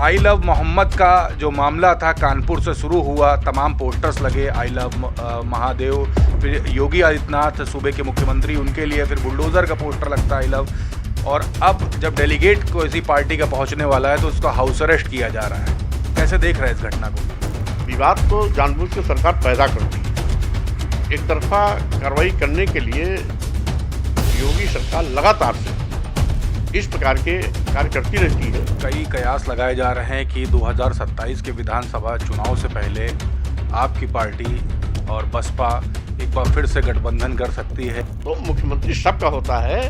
I love Mohammad का जो मामला था कानपुर से शुरू हुआ। तमाम पोस्टर्स लगे आई लव महादेव, फिर योगी आदित्यनाथ सूबे के मुख्यमंत्री, उनके लिए फिर बुलडोज़र का पोस्टर लगता आई लव। और अब जब डेलीगेट किसी पार्टी का पहुंचने वाला है तो उसका हाउस अरेस्ट किया जा रहा है। कैसे देख रहे हैं इस घटना को? विवाद तो जानबूझ के सरकार पैदा करती है। एक तरफा कार्रवाई करने के लिए योगी सरकार लगातार से इस प्रकार के कार्य करती रहती है। कई कयास लगाए जा रहे हैं कि 2027 के विधानसभा चुनाव से पहले आपकी पार्टी और बसपा एक बार फिर से गठबंधन कर सकती है। तो मुख्यमंत्री सबका होता है,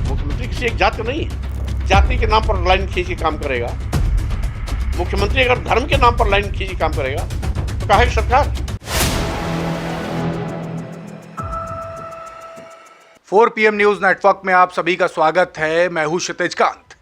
मुख्यमंत्री किसी एक जात का नहीं है। जाति के नाम पर लाइन खींच के काम करेगा मुख्यमंत्री, अगर धर्म के नाम पर लाइन खींच के काम करेगा तो कहा है सरकार। 4 PM न्यूज नेटवर्क में आप सभी का स्वागत है। मैं हूं क्षितिज कांत।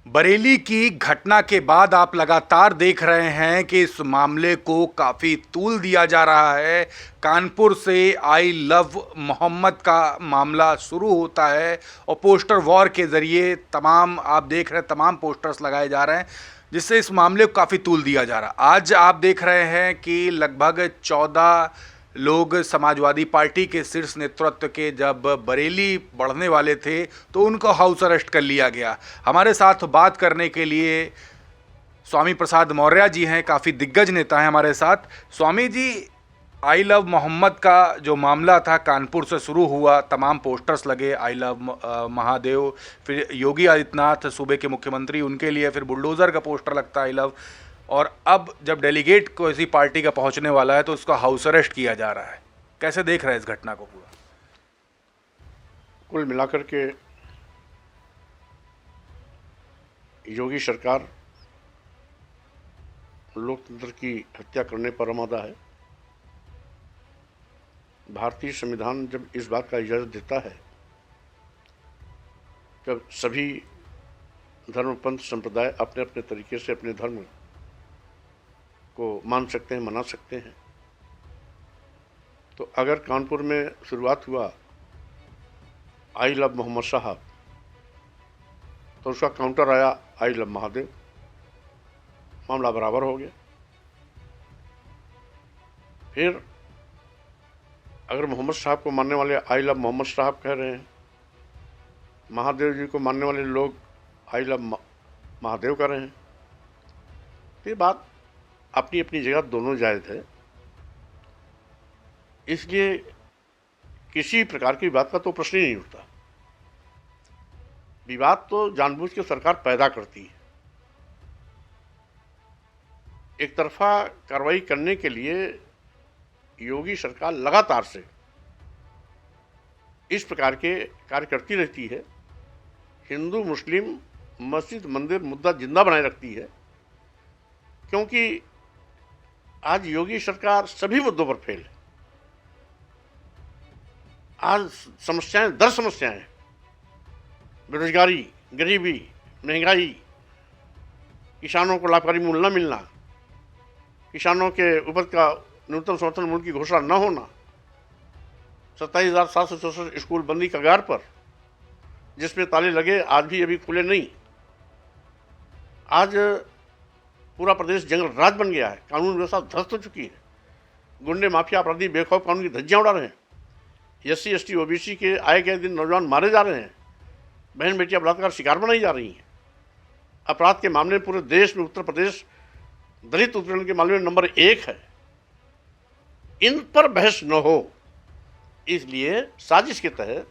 बरेली की घटना के बाद आप लगातार देख रहे हैं कि इस मामले को काफ़ी तूल दिया जा रहा है। कानपुर से आई लव मोहम्मद का मामला शुरू होता है और पोस्टर वॉर के ज़रिए तमाम आप देख रहे हैं, तमाम पोस्टर्स लगाए जा रहे हैं, जिससे इस मामले को काफ़ी तूल दिया जा रहा है। आज आप देख रहे हैं कि लगभग 14 लोग समाजवादी पार्टी के शीर्ष नेतृत्व के जब बरेली बढ़ने वाले थे तो उनको हाउस अरेस्ट कर लिया गया। हमारे साथ बात करने के लिए स्वामी प्रसाद मौर्य जी हैं, काफ़ी दिग्गज नेता हैं हमारे साथ। स्वामी जी, आई लव मोहम्मद का जो मामला था कानपुर से शुरू हुआ। तमाम पोस्टर्स लगे आई लव महादेव, फिर योगी आदित्यनाथ सूबे के मुख्यमंत्री, उनके लिए फिर बुलडोज़र का पोस्टर लगता आई लव। और अब जब डेलीगेट किसी पार्टी का पहुंचने वाला है तो उसका हाउस अरेस्ट किया जा रहा है। कैसे देख रहे हैं इस घटना को पूरा? कुल मिलाकर के योगी सरकार लोकतंत्र की हत्या करने पर आमादा है। भारतीय संविधान जब इस बात का इजाज़त देता है, जब सभी धर्म पंथ संप्रदाय अपने अपने तरीके से अपने धर्म को मान सकते हैं, मना सकते हैं, तो अगर कानपुर में शुरुआत हुआ आई लव मोहम्मद साहब, तो उसका काउंटर आया आई लव महादेव, मामला बराबर हो गया। फिर अगर मोहम्मद साहब को मानने वाले आई लव मोहम्मद साहब कह रहे हैं, महादेव जी को मानने वाले लोग आई लव महादेव कह रहे हैं, तो ये बात अपनी अपनी जगह दोनों जायज़ है। इसलिए किसी प्रकार की बात का तो प्रश्न ही नहीं उठता। विवाद तो जानबूझ के सरकार पैदा करती है। एक तरफा कार्रवाई करने के लिए योगी सरकार लगातार से इस प्रकार के कार्य करती रहती है। हिंदू मुस्लिम मस्जिद मंदिर मुद्दा जिंदा बनाए रखती है, क्योंकि आज योगी सरकार सभी मुद्दों पर फेल है। आज समस्याएं दर समस्याएं, बेरोजगारी, गरीबी, महंगाई, किसानों को लाभकारी मूल्य न मिलना, किसानों के उपज का न्यूनतम समर्थन मूल्य की घोषणा न होना, 27,764 स्कूल बंदी कगार पर, जिसमें ताले लगे आज भी अभी खुले नहीं। आज पूरा प्रदेश जंगल राज बन गया है, कानून व्यवस्था ध्वस्त हो चुकी है, गुंडे माफिया अपराधी बेखौफ कानून की धज्जियां उड़ा रहे हैं, SC ST OBC के आए गए दिन नौजवान मारे जा रहे हैं, बहन बेटियां बलात्कार शिकार बनाई जा रही हैं। अपराध के मामले में पूरे देश में उत्तर प्रदेश दलित उत्पीड़न के मामले में नंबर 1 है। इन पर बहस न हो, इसलिए साजिश के तहत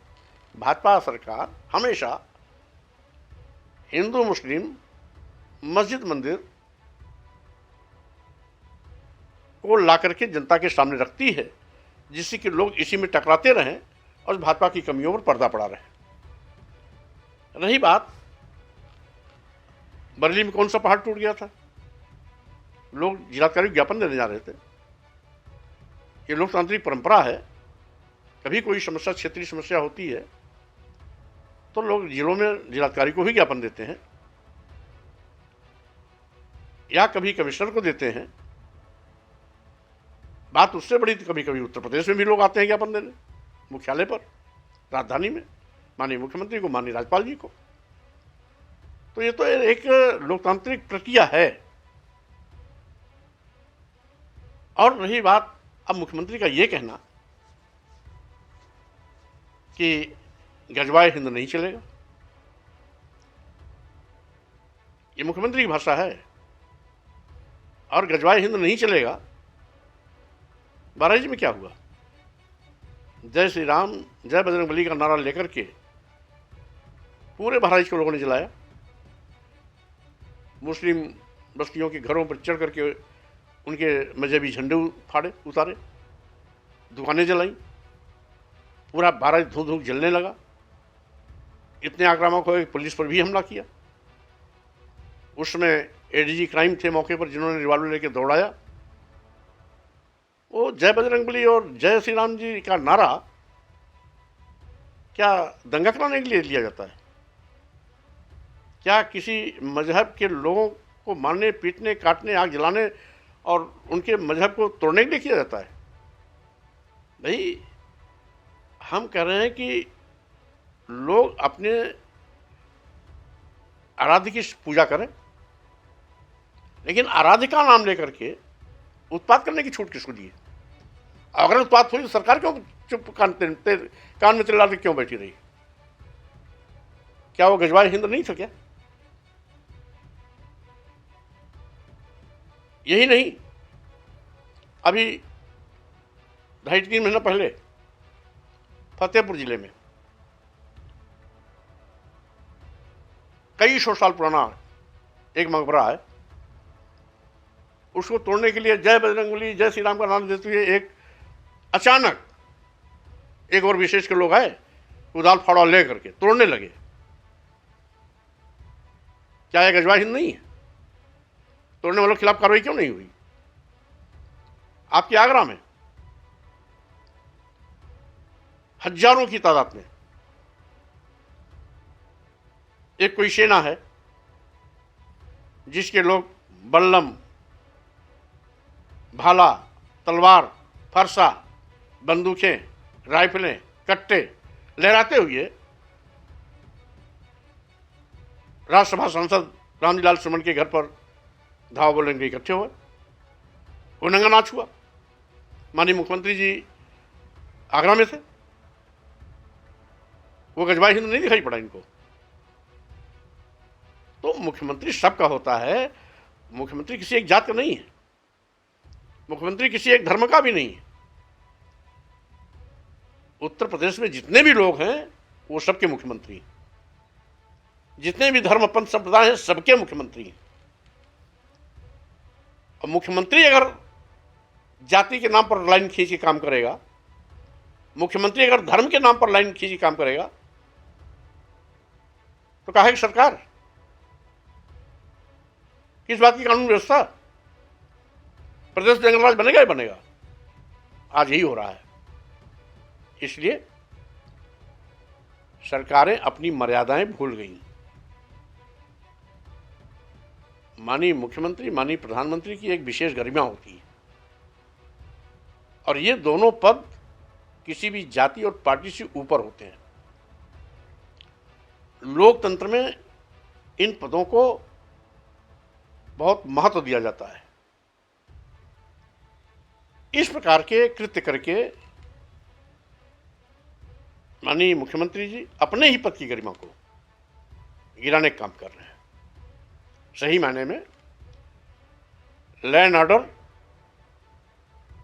भाजपा सरकार हमेशा हिंदू मुस्लिम मस्जिद मंदिर को ला करके जनता के सामने रखती है, जिससे कि लोग इसी में टकराते रहें और भाजपा की कमियों पर पर्दा पड़ा रहे। रही बात बरेली में कौन सा पहाड़ टूट गया था, लोग जिलाधिकारी ज्ञापन देने जा रहे थे। ये लोकतांत्रिक परंपरा है, कभी कोई समस्या क्षेत्रीय समस्या होती है तो लोग जिलों में जिलाधिकारी को ही ज्ञापन देते हैं या कभी कमिश्नर को देते हैं। बात उससे बड़ी, कभी कभी उत्तर प्रदेश में भी लोग आते हैं ज्ञापन देने मुख्यालय पर, राजधानी में, माननीय मुख्यमंत्री को, माननीय राज्यपाल जी को। तो ये तो एक लोकतांत्रिक प्रक्रिया है। और रही बात अब मुख्यमंत्री का ये कहना कि गजवाए हिंद नहीं चलेगा, ये मुख्यमंत्री की भाषा है। और गजवाए हिंद नहीं चलेगा, बहराइच में क्या हुआ? जय श्री राम, जय बजरंगबली का नारा लेकर के पूरे बहराइच के लोगों ने जलाया। मुस्लिम बस्तियों के घरों पर चढ़ करके उनके मजहबी झंडे उतारे, दुकानें जलाई, पूरा बहराइच धूम धूम जलने लगा। इतने आक्रामक हुए कि पुलिस पर भी हमला किया। उस समय एडीजी क्राइम थे मौके पर, जिन्होंने रिवॉल्वर लेकर दौड़ाया। वो जय बजरंगबली और जय श्री राम जी का नारा क्या दंगा कराने के लिए लिया जाता है? क्या किसी मजहब के लोगों को मारने, पीटने, काटने, आग जलाने और उनके मजहब को तोड़ने के लिए किया जाता है? भाई, हम कह रहे हैं कि लोग अपने आराध्य की पूजा करें, लेकिन आराध्य का नाम लेकर के उत्पात करने की छूट किसको दी है? अगर उत्पात हुई तो सरकार क्यों चुप कान में तिल डाल के क्यों बैठी रही? क्या वो गजवाए हिंद नहीं था क्या? यही नहीं, अभी 2.5-3 महीना पहले फतेहपुर जिले में कई सौ साल पुराना एक मकबरा है, उसको तोड़ने के लिए जय बजरंगबली, जय श्री राम का नाम देते हुए एक अचानक एक और विशेष के लोग आए, कुदाल फाड़ा ले करके तोड़ने लगे। क्या यह गजवाए हिंद नहीं है? तोड़ने वालों के खिलाफ कार्रवाई क्यों नहीं हुई? आपके आगरा में हजारों की तादाद में एक कोई सेना है जिसके लोग बल्लम, भाला, तलवार, फरसा, बंदूकें, राइफलें, कट्टे लहराते हुए राज्यसभा सांसद रामजीलाल सुमन के घर पर धावा बोलने के इकट्ठे हुए। वो नंगा नाच हुआ। माननीय मुख्यमंत्री जी आगरा में थे, वो गजवाए हिंद नहीं दिखाई पड़ा इनको। तो मुख्यमंत्री सबका होता है, मुख्यमंत्री किसी एक जात का नहीं है, मुख्यमंत्री किसी एक धर्म का भी नहीं है। उत्तर प्रदेश में जितने भी लोग हैं वो सबके मुख्यमंत्री हैं, जितने भी धर्म, पंथ, संप्रदाय हैं सबके मुख्यमंत्री हैं। और मुख्यमंत्री अगर जाति के नाम पर लाइन खींच के काम करेगा, मुख्यमंत्री अगर धर्म के नाम पर लाइन खींच के काम करेगा, तो कहा कि सरकार किस बात की कानून व्यवस्था? प्रदेश जंगलराज बनेगा ही बनेगा। आज यही हो रहा है। इसलिए सरकारें अपनी मर्यादाएं भूल गई। माननीय मुख्यमंत्री, माननीय प्रधानमंत्री की एक विशेष गरिमा होती है, और ये दोनों पद किसी भी जाति और पार्टी से ऊपर होते हैं। लोकतंत्र में इन पदों को बहुत महत्व दिया जाता है। इस प्रकार के कृत्य करके माननीय मुख्यमंत्री जी अपने ही पद की गरिमा को गिराने का काम कर रहे हैं। सही मायने में लॉ एंड ऑर्डर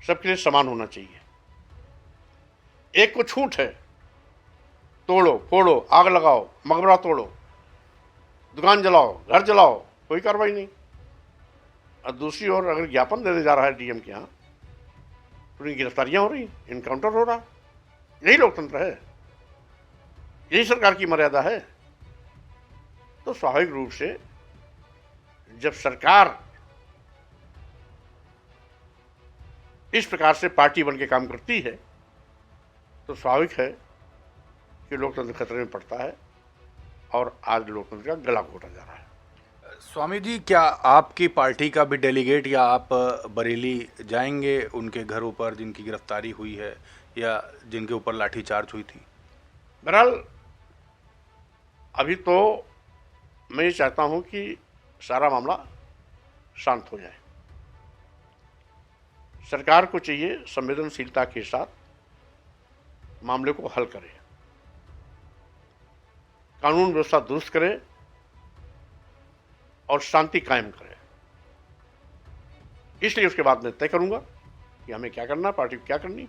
सबके लिए समान होना चाहिए। एक को छूट है, तोड़ो, फोड़ो, आग लगाओ, मकबरा तोड़ो, दुकान जलाओ, घर जलाओ, कोई कार्रवाई नहीं। और दूसरी ओर अगर ज्ञापन देने जा रहा है डीएम के यहाँ, तो उनकी गिरफ्तारियां हो रही, इनकाउंटर हो रहा है। यही लोकतंत्र है, यही सरकार की मर्यादा है। तो स्वाभाविक रूप से जब सरकार इस प्रकार से पार्टी बन के काम करती है, तो स्वाभाविक है कि लोकतंत्र खतरे में पड़ता है, और आज लोकतंत्र का गला घोटा जा रहा है। स्वामी जी, क्या आपकी पार्टी का भी डेलीगेट या आप बरेली जाएंगे उनके घरों पर जिनकी गिरफ्तारी हुई है या जिनके ऊपर लाठीचार्ज हुई थी? बहरहाल अभी तो मैं ये चाहता हूं कि सारा मामला शांत हो जाए। सरकार को चाहिए संवेदनशीलता के साथ मामले को हल करे, कानून व्यवस्था दुरुस्त करे और शांति कायम करे। इसलिए उसके बाद मैं तय करूंगा कि हमें क्या करना, पार्टी को क्या करनी।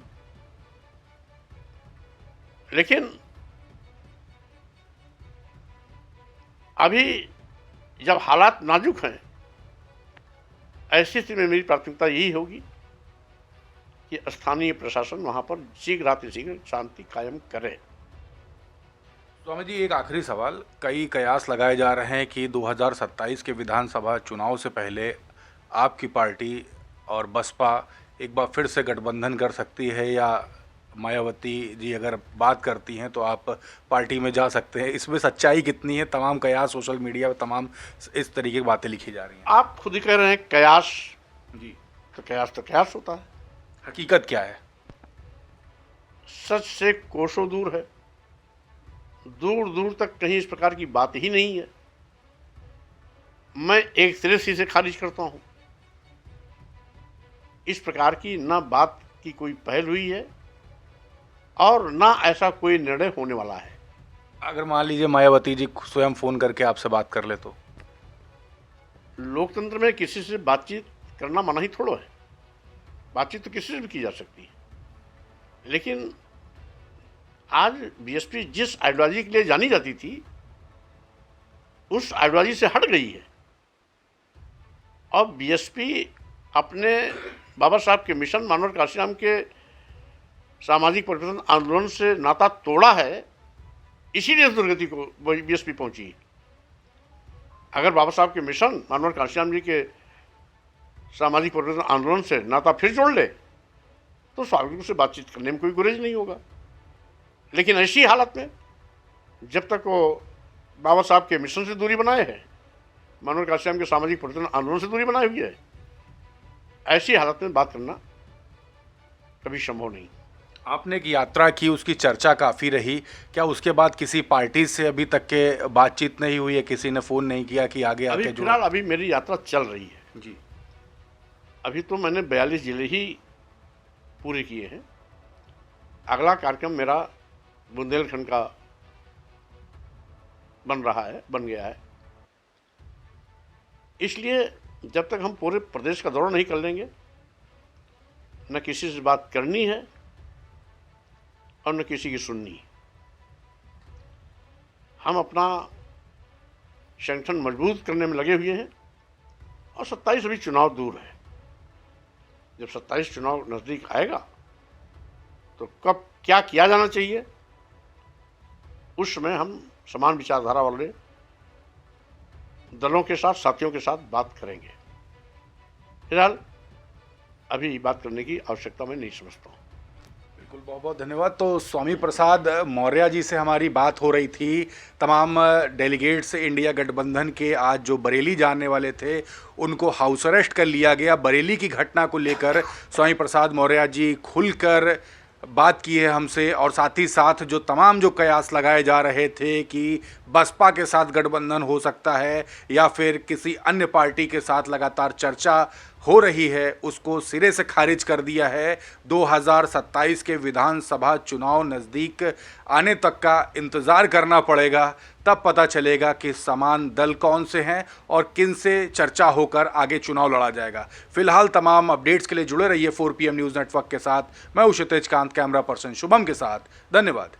लेकिन अभी जब हालात नाजुक हैं, ऐसी स्थिति में मेरी प्राथमिकता यही होगी कि स्थानीय प्रशासन वहां पर शीघ्र शांति कायम करे। स्वामी जी, एक आखिरी सवाल। कई कयास लगाए जा रहे हैं कि 2027 के विधानसभा चुनाव से पहले आपकी पार्टी और बसपा एक बार फिर से गठबंधन कर सकती है, या मायावती जी अगर बात करती हैं तो आप पार्टी में जा सकते हैं। इसमें सच्चाई कितनी है? तमाम कयास सोशल मीडिया पे तमाम इस तरीके की बातें लिखी जा रही हैं। आप खुद ही कह रहे हैं कयास। जी, तो कयास होता है। हकीकत क्या है? सच से कोसों दूर है। दूर दूर तक कहीं इस प्रकार की बात ही नहीं है। मैं एक सिरे से इसे खारिज करता हूं। इस प्रकार की ना बात की कोई पहल हुई है और ना ऐसा कोई निर्णय होने वाला है। अगर मान लीजिए मायावती जी स्वयं फोन करके आपसे बात कर ले तो? लोकतंत्र में किसी से बातचीत करना मना ही थोड़ा है। बातचीत तो किसी से भी की जा सकती है। लेकिन आज बीएसपी जिस आइडियोलॉजी के लिए जानी जाती थी, उस आइडियोलॉजी से हट गई है। अब बीएसपी अपने बाबा साहब के मिशन मानव काशीराम के सामाजिक परिवर्तन आंदोलन से नाता तोड़ा है, इसीलिए इस दुर्गति को बीएसपी पहुंची। अगर बाबा साहब के मिशन मानव काशीराम जी के सामाजिक परिवर्तन आंदोलन से नाता फिर जोड़ ले तो स्वाभाविक रूप से बातचीत करने में कोई गुरेज नहीं होगा। लेकिन ऐसी हालत में जब तक वो बाबा साहब के मिशन से दूरी बनाए हैं, मानव काशीराम के सामाजिक परिवर्तन आंदोलन से दूरी बनाए हुई है, ऐसी हालत में बात करना कभी संभव नहीं। आपने एक यात्रा की, उसकी चर्चा काफ़ी रही। क्या उसके बाद किसी पार्टी से अभी तक के बातचीत नहीं हुई है? किसी ने फ़ोन नहीं किया कि आगे आके जुड़ो? फिलहाल अभी मेरी यात्रा चल रही है जी। अभी तो मैंने 42 जिले ही पूरे किए हैं। अगला कार्यक्रम मेरा बुंदेलखंड का बन गया है। इसलिए जब तक हम पूरे प्रदेश का दौरा नहीं कर लेंगे, न किसी से बात करनी है और न किसी की सुननी। हम अपना संगठन मजबूत करने में लगे हुए हैं और 27 अभी चुनाव दूर है। जब 27 चुनाव नज़दीक आएगा तो कब क्या किया जाना चाहिए, उस समय हम समान विचारधारा वाले दलों के साथ, साथियों के साथ बात करेंगे। फिलहाल अभी बात करने की आवश्यकता मैं नहीं समझता हूँ। बिल्कुल, बहुत बहुत धन्यवाद। तो स्वामी प्रसाद मौर्य जी से हमारी बात हो रही थी। तमाम डेलीगेट्स इंडिया गठबंधन के आज जो बरेली जाने वाले थे, उनको हाउस अरेस्ट कर लिया गया। बरेली की घटना को लेकर स्वामी प्रसाद मौर्य जी खुलकर बात की है हमसे, और साथ ही साथ जो तमाम जो कयास लगाए जा रहे थे कि बसपा के साथ गठबंधन हो सकता है या फिर किसी अन्य पार्टी के साथ लगातार चर्चा हो रही है, उसको सिरे से खारिज कर दिया है। 2027 के विधानसभा चुनाव नज़दीक आने तक का इंतज़ार करना पड़ेगा, तब पता चलेगा कि समान दल कौन से हैं और किन से चर्चा होकर आगे चुनाव लड़ा जाएगा। फिलहाल तमाम अपडेट्स के लिए जुड़े रहिए 4PM न्यूज़ नेटवर्क के साथ। मैं हूं क्षितिज कांत, कैमरा पर्सन शुभम के साथ। धन्यवाद।